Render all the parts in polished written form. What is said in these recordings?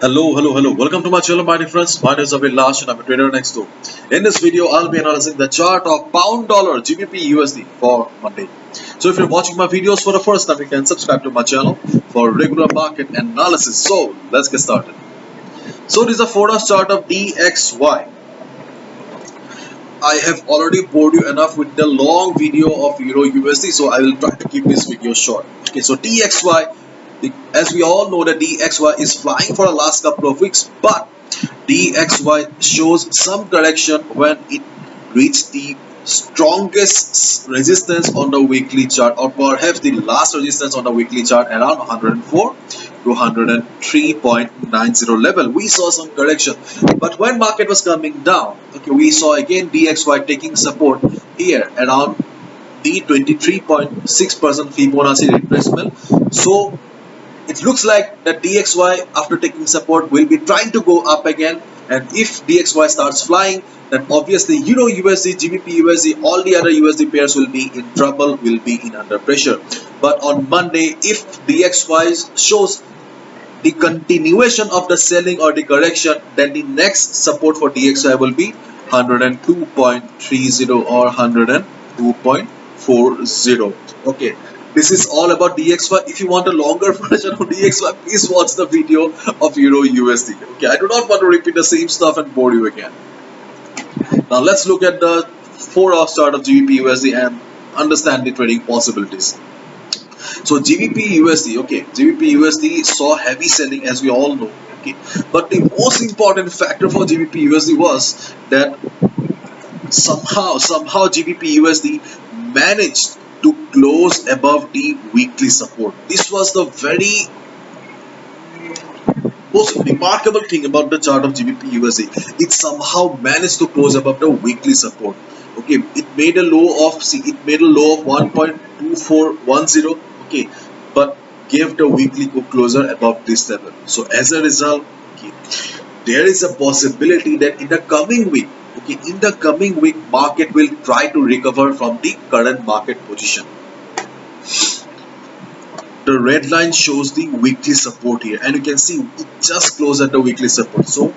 Hello. Welcome to my channel, my dear friends. My name is Abhilash and I'm a trader next door. In this video, I'll be analyzing the chart of pound dollar GBP USD for Monday. So if you're watching my videos for the first time, you can subscribe to my channel for regular market analysis. So let's get started. So this is a 4-hour chart of DXY. I have already bored you enough with the long video of Euro USD, so I will try to keep this video short. Okay, so DXY, as we all know, that DXY is flying for the last couple of weeks, but DXY shows some correction when it reached the strongest resistance on the weekly chart, or perhaps the last resistance on the weekly chart around 104 to 103.90 level. We saw some correction, but when market was coming down, okay, we saw again DXY taking support here around the 23.6% Fibonacci retracement. So it looks like that DXY, after taking support, will be trying to go up again, and if DXY starts flying, then obviously Euro USD, GBP USD, all the other USD pairs will be in trouble, will be in under pressure. But on Monday, if DXY shows the continuation of the selling or the correction, then the next support for DXY will be 102.30 or 102.40. Okay, this is all about DXY. If you want a longer version of DXY, please watch the video of Euro USD. Okay, I do not want to repeat the same stuff and bore you again. Now let's look at the 4-hour chart of GBP USD and understand the trading possibilities. So GBP USD, okay, GBP USD saw heavy selling, as we all know. Okay, but the most important factor for GBP USD was that somehow GBP USD managed to close above the weekly support. This was the very most remarkable thing about the chart of GBP USD. It somehow managed to close above the weekly support. Okay, it made a low of 1.2410. Okay, but gave the weekly closer above this level. So as a result, okay, there is a possibility that in the coming week, market will try to recover from the current market position. The red line shows the weekly support here, and you can see it just closed at the weekly support. So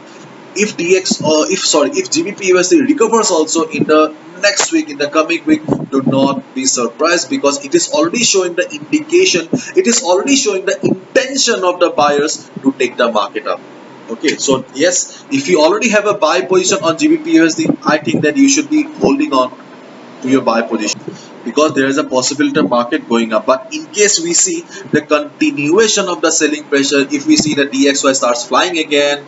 if GBP USD recovers also in the next week, in the coming week, do not be surprised, because it is already showing the indication, it is already showing the intention of the buyers to take the market up. Okay, so yes, if you already have a buy position on GBP USD, I think that you should be holding on to your buy position, because there is a possibility of market going up. But in case we see the continuation of the selling pressure, if we see that DXY starts flying again,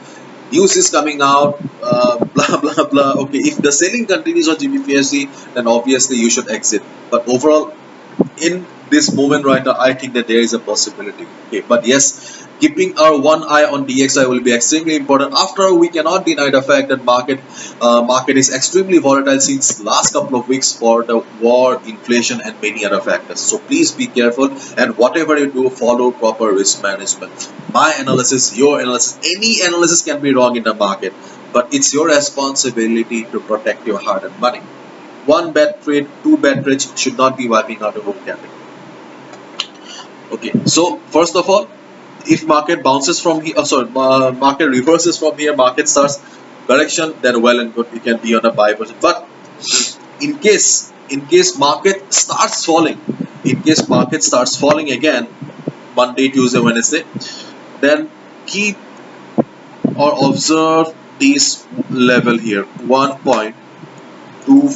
news is coming out, blah blah blah. Okay, if the selling continues on GBPUSD, then obviously you should exit. But overall, in this moment right now, I think that there is a possibility. Okay, but yes, keeping our one eye on DXY will be extremely important. After all, we cannot deny the fact that market is extremely volatile since last couple of weeks for the war, inflation, and many other factors. So please be careful, and whatever you do, follow proper risk management. My analysis, your analysis, any analysis can be wrong in the market, but it's your responsibility to protect your hard-earned money. One bad trade, two bad trades should not be wiping out your whole capital. Okay, so first of all, if market bounces from here, market reverses from here, market starts correction, then well and good, you can be on a buy position. But in case market starts falling, again, Monday, Tuesday, Wednesday, then keep or observe this level here, 1.2415 to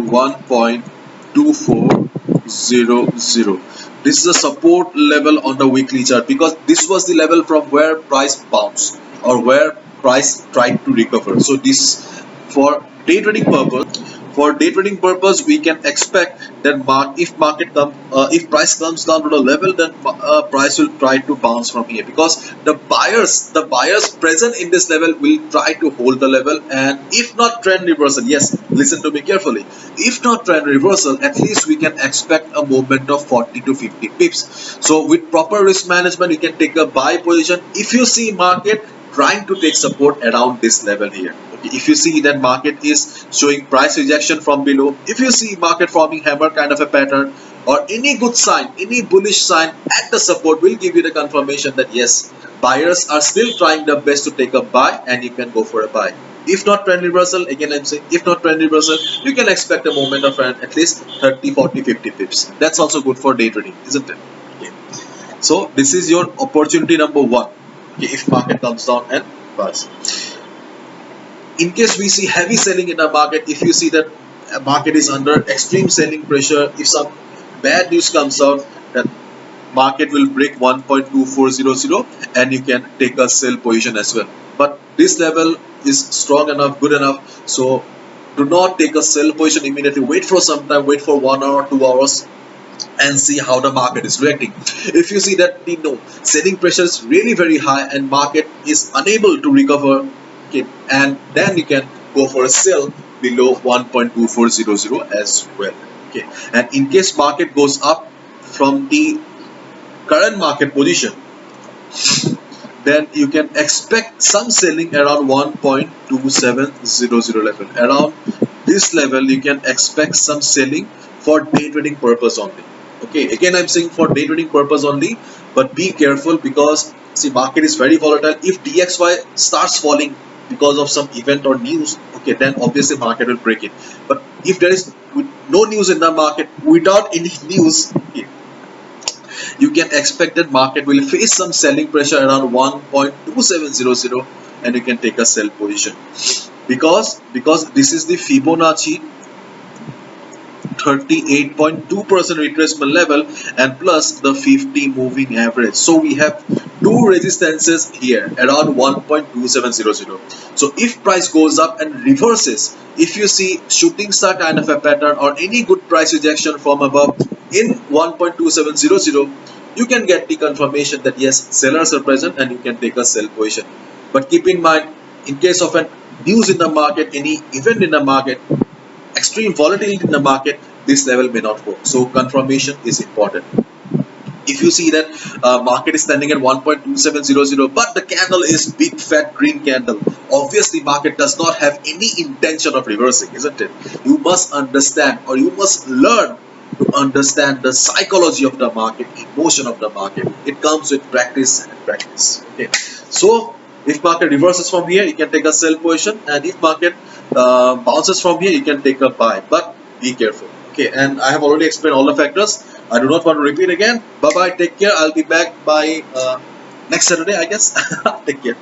1.2400. This is a support level on the weekly chart, because this was the level from where price bounced, or where price tried to recover. So this, for day trading purpose, we can expect that if price comes down to the level, then price will try to bounce from here, because the buyers present in this level will try to hold the level, and if not trend reversal, yes, listen to me carefully, if not trend reversal, at least we can expect a movement of 40 to 50 pips. So with proper risk management, you can take a buy position if you see market trying to take support around this level here. Okay, if you see that market is showing price rejection from below, if you see market forming hammer kind of a pattern, or any good sign, any bullish sign at the support will give you the confirmation that yes, buyers are still trying their best to take a buy, and you can go for a buy. If not trend reversal, again I'm saying, if not trend reversal, you can expect a movement of around at least 30, 40, 50 pips. That's also good for day trading, isn't it? Okay. So this is your opportunity number one. Okay, if market comes down and buys. In case we see heavy selling in the market, if you see that a market is under extreme selling pressure, if some bad news comes out, that market will break 1.2400 and you can take a sell position as well. But this level is strong enough, good enough, so do not take a sell position immediately. Wait for some time, wait for 1 hour, 2 hours, and see how the market is reacting. If you see that the selling pressure is really very high and market is unable to recover, okay, and then you can go for a sell below 1.2400 as well. Okay, and in case market goes up from the current market position, then you can expect some selling around 1.2700 level. Around this level, you can expect some selling for day trading purpose only. Okay, again I'm saying for day trading purpose only, but be careful because see market is very volatile. If DXY starts falling because of some event or news, okay, then obviously market will break it. But if there is no news in the market, without any news, okay, you can expect that market will face some selling pressure around 1.2700 and you can take a sell position because this is the Fibonacci 38.2% retracement level and plus the 50 moving average. So we have two resistances here around 1.2700. So if price goes up and reverses, if you see shooting star kind of a pattern or any good price rejection from above in 1.2700, you can get the confirmation that yes, sellers are present and you can take a sell position. But keep in mind, in case of an news in the market, any event in the market, extreme volatility in the market, this level may not work. So confirmation is important. If you see that market is standing at 1.2700 but the candle is big fat green candle, obviously market does not have any intention of reversing, isn't it? You must understand, or you must learn to understand the psychology of the market, emotion of the market. It comes with practice and practice. Okay, so if market reverses from here, you can take a sell position, and if market bounces from here, you can take a buy, but be careful. Okay, and I have already explained all the factors. I do not want to repeat again. Bye bye, take care. I'll be back by next Saturday, I guess. Take care.